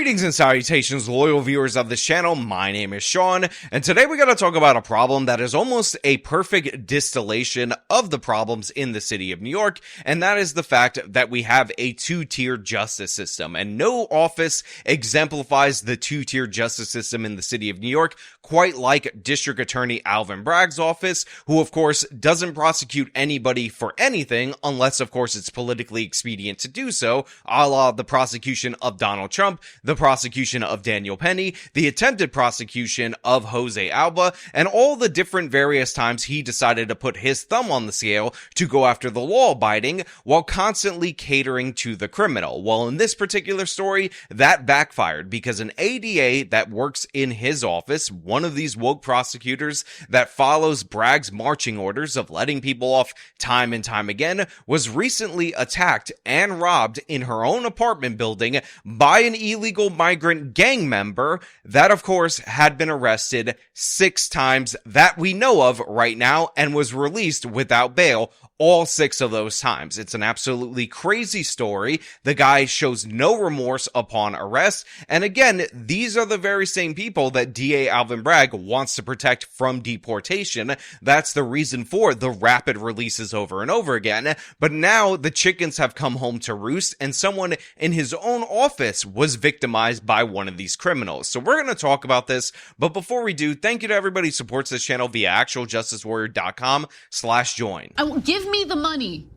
Greetings and salutations, loyal viewers of this channel. My name is Sean, and today we're going to talk about a problem that is almost a perfect distillation of the problems in the city of New York, and that is the fact that we have a two-tier justice system, and no office exemplifies the two-tier justice system in the city of New York quite like District Attorney Alvin Bragg's office, who of course doesn't prosecute anybody for anything unless of course it's politically expedient to do so, a la the prosecution of Donald Trump, the prosecution of Daniel Penny, the attempted prosecution of Jose Alba, and all the different various times he decided to put his thumb on the scale to go after the law-abiding while constantly catering to the criminal. Well, in this particular story, that backfired because an ADA that works in his office, one of these woke prosecutors that follows Bragg's marching orders of letting people off time and time again, was recently attacked and robbed in her own apartment building by an illegal migrant gang member that, of course, had been arrested 6 times that we know of right now and was released without bail all 6 of those times. It's an absolutely crazy story. The guy shows no remorse upon arrest. And again, these are the very same people that DA Alvin Bragg wants to protect from deportation. That's the reason for the rapid releases over and over again. But now the chickens have come home to roost, and someone in his own office was victimized by one of these criminals. So we're going to talk about this. But before we do, thank you to everybody who supports this channel via actualjusticewarrior.com/join. Give me the money.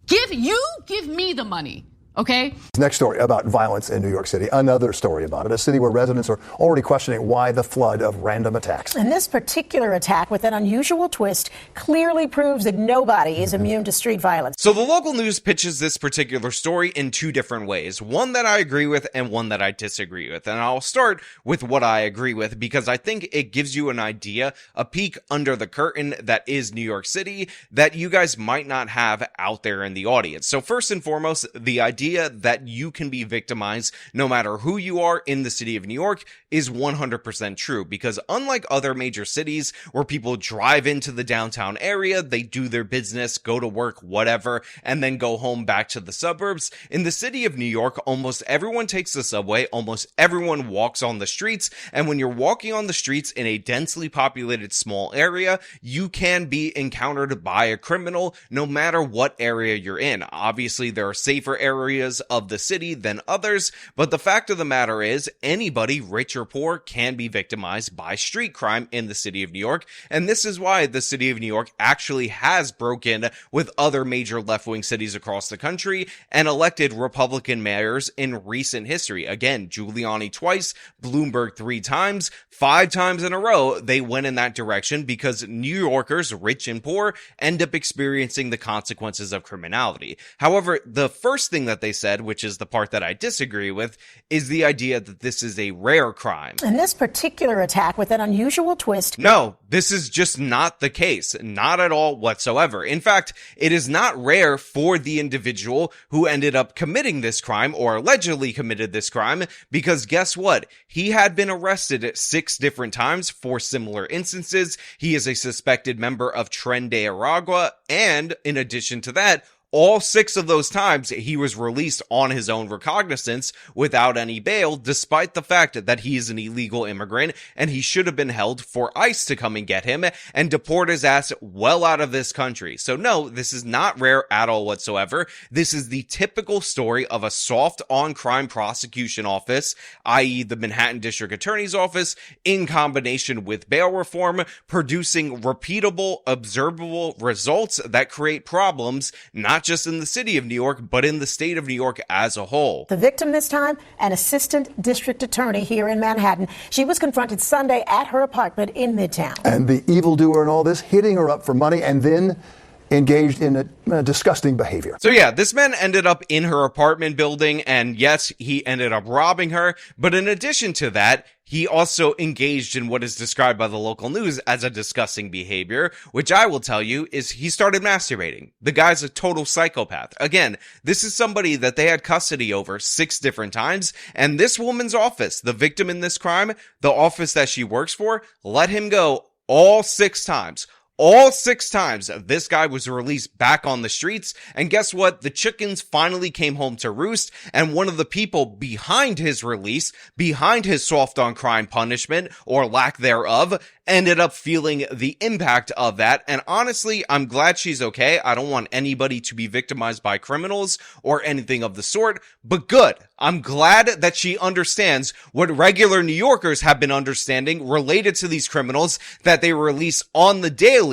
Give me the money. Okay? Next story about violence in New York City. Another story about it. A city where residents are already questioning why the flood of random attacks. And this particular attack, with an unusual twist, clearly proves that nobody is immune to street violence. So the local news pitches this particular story in 2 different ways. One that I agree with and one that I disagree with. And I'll start with what I agree with because I think it gives you an idea, a peek under the curtain that is New York City that you guys might not have out there in the audience. So first and foremost, the idea that you can be victimized no matter who you are in the city of New York is 100% true, because unlike other major cities where people drive into the downtown area, they do their business, go to work, whatever, and then go home back to the suburbs, in the city of New York, almost everyone takes the subway, almost everyone walks on the streets, and when you're walking on the streets in a densely populated small area, you can be encountered by a criminal no matter what area you're in. Obviously, there are safer areas of the city than others, but the fact of the matter is anybody, rich or poor, can be victimized by street crime in the city of New York, and this is why the city of New York actually has broken with other major left-wing cities across the country and elected Republican mayors in recent history. Again, Giuliani twice, Bloomberg 3 times, 5 times in a row they went in that direction because New Yorkers, rich and poor, end up experiencing the consequences of criminality. However, the first thing that they said, which is the part that I disagree with, is the idea that this is a rare crime. And this particular attack, with an unusual twist. No, this is just not the case. Not at all whatsoever. In fact, it is not rare for the individual who ended up committing this crime or allegedly committed this crime, because guess what? He had been arrested 6 different times for similar instances. He is a suspected member of Tren De Aragua, and in addition to that, all 6 of those times, he was released on his own recognizance without any bail, despite the fact that he is an illegal immigrant and he should have been held for ICE to come and get him and deport his ass well out of this country. So no, this is not rare at all whatsoever. This is the typical story of a soft on-crime prosecution office, i.e. the Manhattan District Attorney's Office, in combination with bail reform, producing repeatable, observable results that create problems, not just in the city of New York, but in the state of New York as a whole. The victim this time, an assistant district attorney here in Manhattan. She was confronted Sunday at her apartment in Midtown. And the evildoer in all this, hitting her up for money and then engaged in a disgusting behavior. So yeah, this man ended up in her apartment building, and yes, he ended up robbing her, but in addition to that, he also engaged in what is described by the local news as a disgusting behavior, which I will tell you is he started masturbating. The guy's a total psychopath. Again, this is somebody that they had custody over 6 different times, and this woman's office, the victim in this crime, the office that she works for, let him go all 6 times. All 6 times, this guy was released back on the streets, and guess what? The chickens finally came home to roost, and one of the people behind his release, behind his soft on crime punishment, or lack thereof, ended up feeling the impact of that, and honestly, I'm glad she's okay. I don't want anybody to be victimized by criminals or anything of the sort, but good. I'm glad that she understands what regular New Yorkers have been understanding related to these criminals that they release on the daily,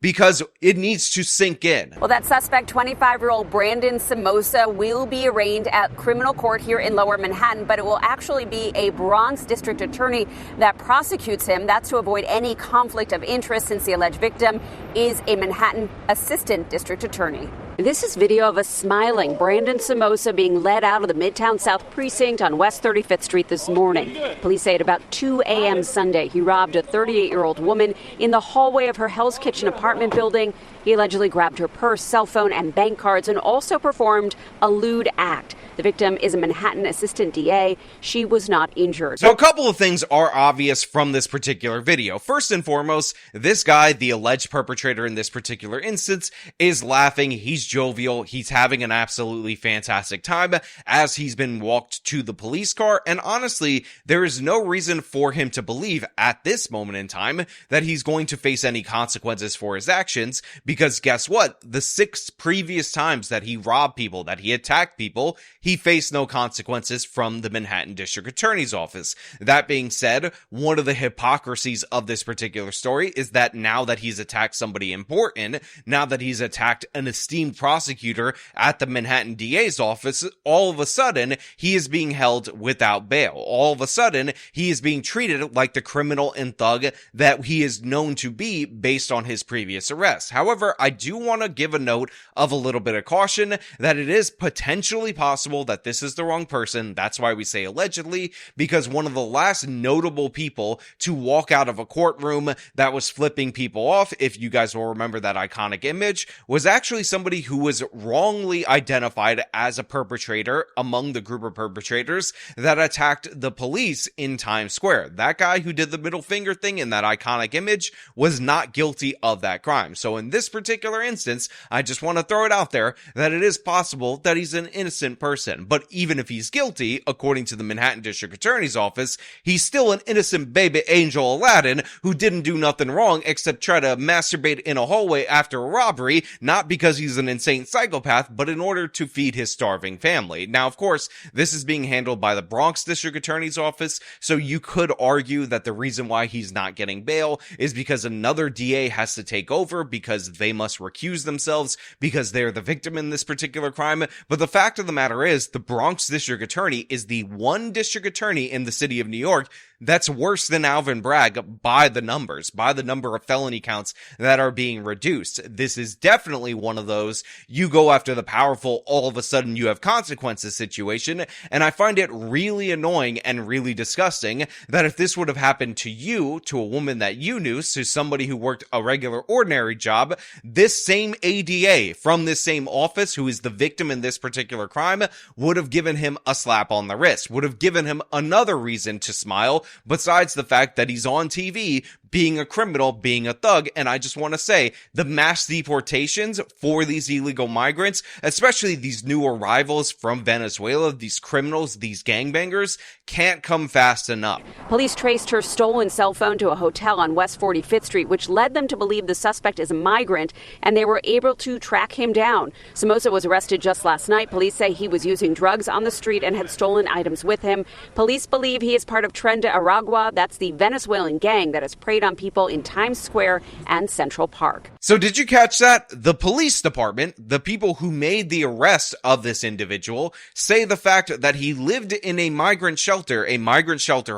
because it needs to sink in. Well, that suspect, 25-year-old Brandon Samosa, will be arraigned at criminal court here in Lower Manhattan, but it will actually be a Bronx district attorney that prosecutes him. That's to avoid any conflict of interest, since the alleged victim is a Manhattan assistant district attorney. This is video of a smiling Brandon Samosa being led out of the Midtown South precinct on West 35th Street this morning. Police say at about 2 a.m. Sunday, he robbed a 38-year-old woman in the hallway of her Hell's Kitchen apartment building. He allegedly grabbed her purse, cell phone, and bank cards, and also performed a lewd act. The victim is a Manhattan assistant DA. She was not injured. So a couple of things are obvious from this particular video. First and foremost, this guy, the alleged perpetrator in this particular instance, is laughing. He's jovial. He's having an absolutely fantastic time as he's been walked to the police car. And honestly, there is no reason for him to believe at this moment in time that he's going to face any consequences for his actions, because guess what? The 6 previous times that he robbed people, that he attacked people, he faced no consequences from the Manhattan District Attorney's Office. That being said, one of the hypocrisies of this particular story is that now that he's attacked somebody important, now that he's attacked an esteemed prosecutor at the Manhattan DA's office, all of a sudden, he is being held without bail. All of a sudden, he is being treated like the criminal and thug that he is known to be based on his previous arrest. However, I do want to give a note of a little bit of caution that it is potentially possible that this is the wrong person. That's why we say allegedly, because one of the last notable people to walk out of a courtroom that was flipping people off, if you guys will remember that iconic image, was actually somebody who was wrongly identified as a perpetrator among the group of perpetrators that attacked the police in Times Square. That guy who did the middle finger thing in that iconic image was not guilty of that crime. So in this particular instance, I just want to throw it out there that it is possible that he's an innocent person. But even if he's guilty, according to the Manhattan District Attorney's Office, he's still an innocent baby angel Aladdin who didn't do nothing wrong except try to masturbate in a hallway after a robbery, not because he's an insane psychopath, but in order to feed his starving family. Now, of course, this is being handled by the Bronx District Attorney's Office, so you could argue that the reason why he's not getting bail is because another DA has to take over, because they must recuse themselves, because they're the victim in this particular crime. But the fact of the matter is, the Bronx District Attorney is the one district attorney in the city of New York that's worse than Alvin Bragg by the numbers, by the number of felony counts that are being reduced. This is definitely one of those, you go after the powerful, all of a sudden you have consequences situation, and I find it really annoying and really disgusting that if this would have happened to you, to a woman that you knew, to somebody who worked a regular ordinary job, this same ADA from this same office who is the victim in this particular crime would have given him a slap on the wrist, would have given him another reason to smile, besides the fact that he's on TV being a criminal, being a thug. And I just want to say, the mass deportations for these illegal migrants, especially these new arrivals from Venezuela, these criminals, these gangbangers, can't come fast enough. Police traced her stolen cell phone to a hotel on West 45th Street, which led them to believe the suspect is a migrant, and they were able to track him down. Samosa was arrested just last night. Police say he was using drugs on the street and had stolen items with him. Police believe he is part of Tren De Aragua. That's the Venezuelan gang that has preyed on people in Times Square and Central Park. So did you catch that? The police department, the people who made the arrest of this individual, say the fact that he lived in a migrant shelter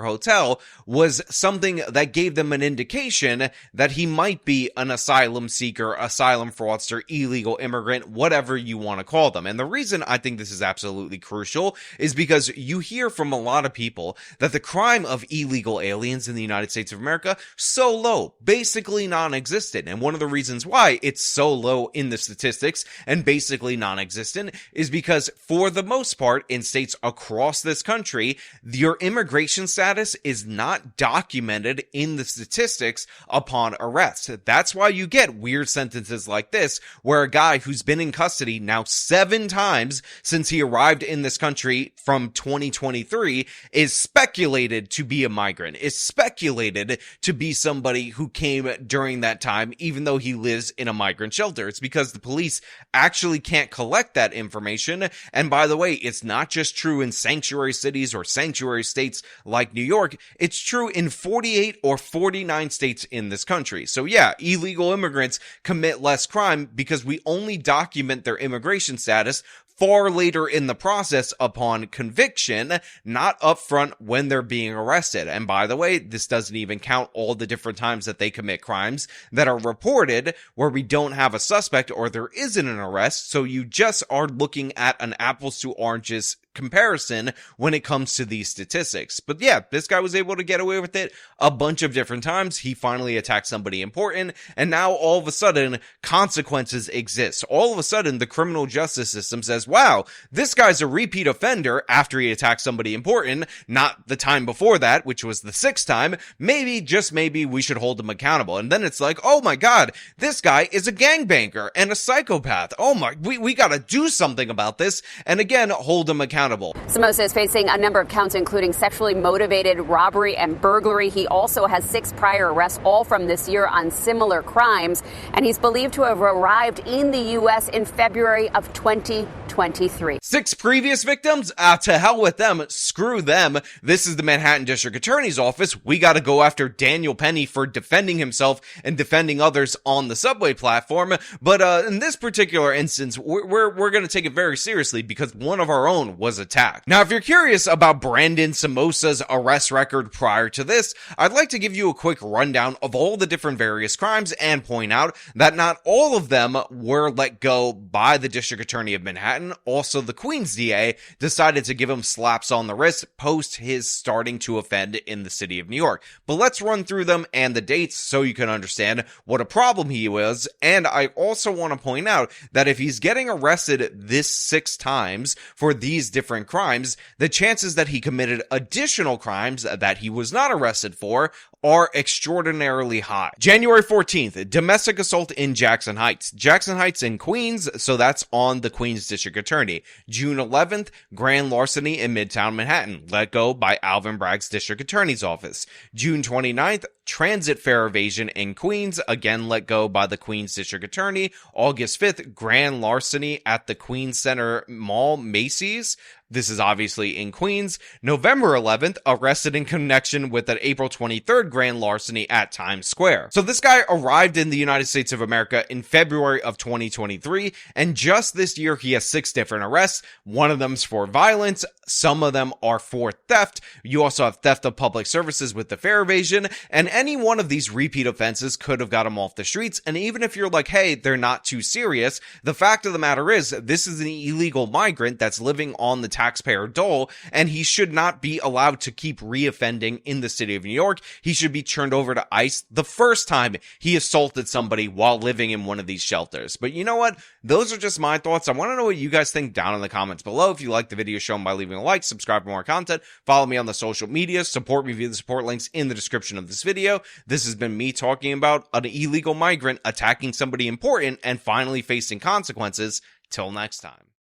hotel, was something that gave them an indication that he might be an asylum seeker, asylum fraudster, illegal immigrant, whatever you want to call them. And the reason I think this is absolutely crucial is because you hear from a lot of people that the crime of illegal aliens in the United States of America so low, basically non-existent. And one of the reasons why it's so low in the statistics and basically non-existent is because for the most part in states across this country, your immigration status is not documented in the statistics upon arrest. That's why you get weird sentences like this, where a guy who's been in custody now 7 times since he arrived in this country from 2023 is speculated to be a migrant, is speculated to be somebody who came during that time, even though he lives in a migrant shelter. It's because the police actually can't collect that information. And by the way, it's not just true in sanctuary cities or sanctuary states like New York. It's true in 48 or 49 states in this country. So yeah, illegal immigrants commit less crime because we only document their immigration status far later in the process upon conviction, not upfront when they're being arrested. And by the way, this doesn't even count all the different times that they commit crimes that are reported where we don't have a suspect or there isn't an arrest. So you just are looking at an apples to oranges comparison when it comes to these statistics. But yeah, this guy was able to get away with it a bunch of different times. He finally attacked somebody important, and now all of a sudden consequences exist. All of a sudden the criminal justice system says, wow, this guy's a repeat offender after he attacked somebody important, not the time before that, which was the 6th time. Maybe, just maybe, we should hold him accountable. And then it's like, oh my god, this guy is a gangbanger and a psychopath. Oh my, we gotta do something about this. And again, hold him accountable. Somoza is facing a number of counts, including sexually motivated robbery and burglary. He also has 6 prior arrests, all from this year, on similar crimes. And he's believed to have arrived in the U.S. in February of 2023. 6 previous victims? To hell with them. Screw them. This is the Manhattan District Attorney's Office. We gotta go after Daniel Penny for defending himself and defending others on the subway platform. But in this particular instance, we're gonna take it very seriously because one of our own was attacked. Now, if you're curious about Brandon Somoza's arrest record prior to this, I'd like to give you a quick rundown of all the different various crimes and point out that not all of them were let go by the District Attorney of Manhattan. Also, the Queens DA decided to give him slaps on the wrist post his starting to offend in the city of New York. But let's run through them and the dates so you can understand what a problem he was. And I also want to point out that if he's getting arrested this 6 times for these different crimes, the chances that he committed additional crimes that he was not arrested for are extraordinarily high. January 14th, domestic assault in Jackson Heights. Jackson Heights in Queens, so that's on the Queens District Attorney. June 11th, grand larceny in Midtown Manhattan, let go by Alvin Bragg's District Attorney's Office. June 29th, transit fare evasion in Queens, again let go by the Queens District Attorney. August 5th, grand larceny at the Queens Center Mall, Macy's. This is obviously in Queens. November 11th, arrested in connection with an April 23rd grand larceny at Times Square. So this guy arrived in the United States of America in February of 2023, and just this year he has 6 different arrests. One of them's for violence. Some of them are for theft. You also have theft of public services with the fare evasion, and any one of these repeat offenses could have got him off the streets. And even if you're like, hey, they're not too serious, the fact of the matter is this is an illegal migrant that's living on the taxpayer dole, and he should not be allowed to keep reoffending in the city of New York. He should be turned over to ICE the first time he assaulted somebody while living in one of these shelters. But you know what? Those are just my thoughts. I want to know what you guys think down in the comments below. If you like the video, show them by leaving a like, subscribe for more content, follow me on the social media, support me via the support links in the description of this video. This has been me talking about an illegal migrant attacking somebody important and finally facing consequences. Till next time.